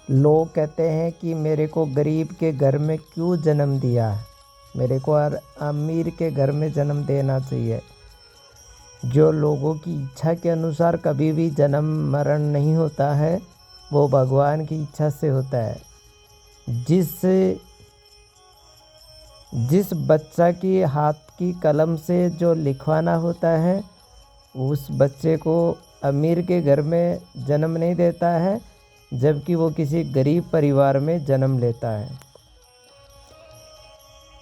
लोग कहते हैं कि मेरे को गरीब के घर में क्यों जन्म दिया, मेरे को अमीर के घर में जन्म देना चाहिए। जो लोगों की इच्छा के अनुसार कभी भी जन्म मरण नहीं होता है, वो भगवान की इच्छा से होता है। जिस बच्चा की हाथ की कलम से जो लिखवाना होता है, उस बच्चे को अमीर के घर में जन्म नहीं देता है, जबकि वो किसी गरीब परिवार में जन्म लेता है।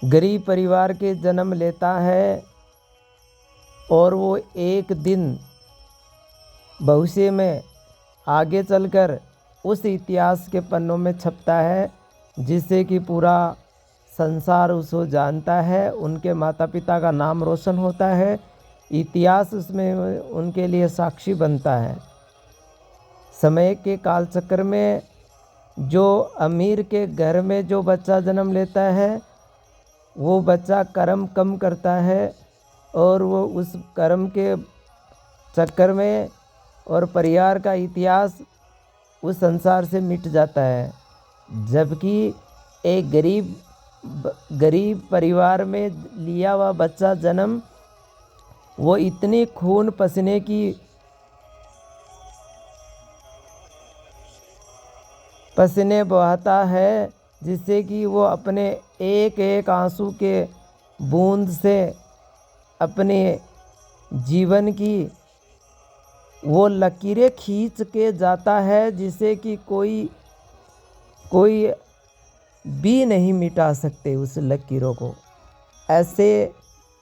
गरीब परिवार के जन्म लेता है और वो एक दिन भविष्य में आगे चलकर उस इतिहास के पन्नों में छपता है, जिससे कि पूरा संसार उसको जानता है, उनके माता पिता का नाम रोशन होता है, इतिहास उसमें उनके लिए साक्षी बनता है। समय के कालचक्र में जो अमीर के घर में जो बच्चा जन्म लेता है, वो बच्चा कर्म कम करता है और वो उस कर्म के चक्कर में और परिवार का इतिहास उस संसार से मिट जाता है। जबकि एक गरीब परिवार में लिया हुआ बच्चा जन्म, वो इतनी खून पसीने बहाता है, जिससे कि वो अपने एक एक आंसू के बूंद से अपने जीवन की वो लकीरें खींच के जाता है, जिसे कि कोई भी नहीं मिटा सकते उस लकीरों को।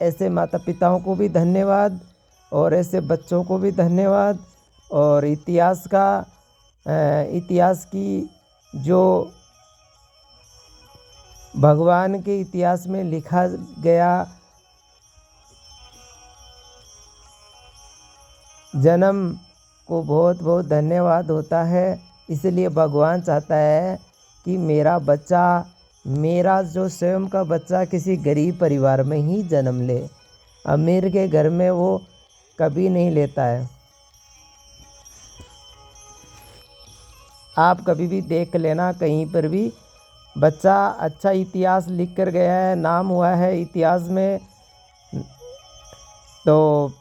ऐसे माता पिताओं को भी धन्यवाद और ऐसे बच्चों को भी धन्यवाद। और इतिहास की जो भगवान के इतिहास में लिखा गया जन्म को बहुत बहुत धन्यवाद होता है। इसलिए भगवान चाहता है कि मेरा जो स्वयं का बच्चा किसी गरीब परिवार में ही जन्म ले, अमीर के घर में वो कभी नहीं लेता है। आप कभी भी देख लेना, कहीं पर भी बच्चा अच्छा इतिहास लिख कर गया है, नाम हुआ है इतिहास में, तो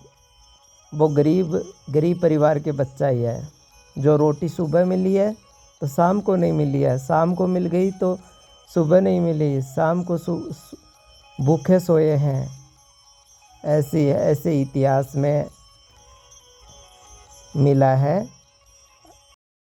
वो गरीब परिवार के बच्चा ही है। जो रोटी सुबह मिली है तो शाम को नहीं मिली है, शाम को मिल गई तो सुबह नहीं मिली, शाम को भूखे सोए हैं। ऐसे इतिहास में मिला है।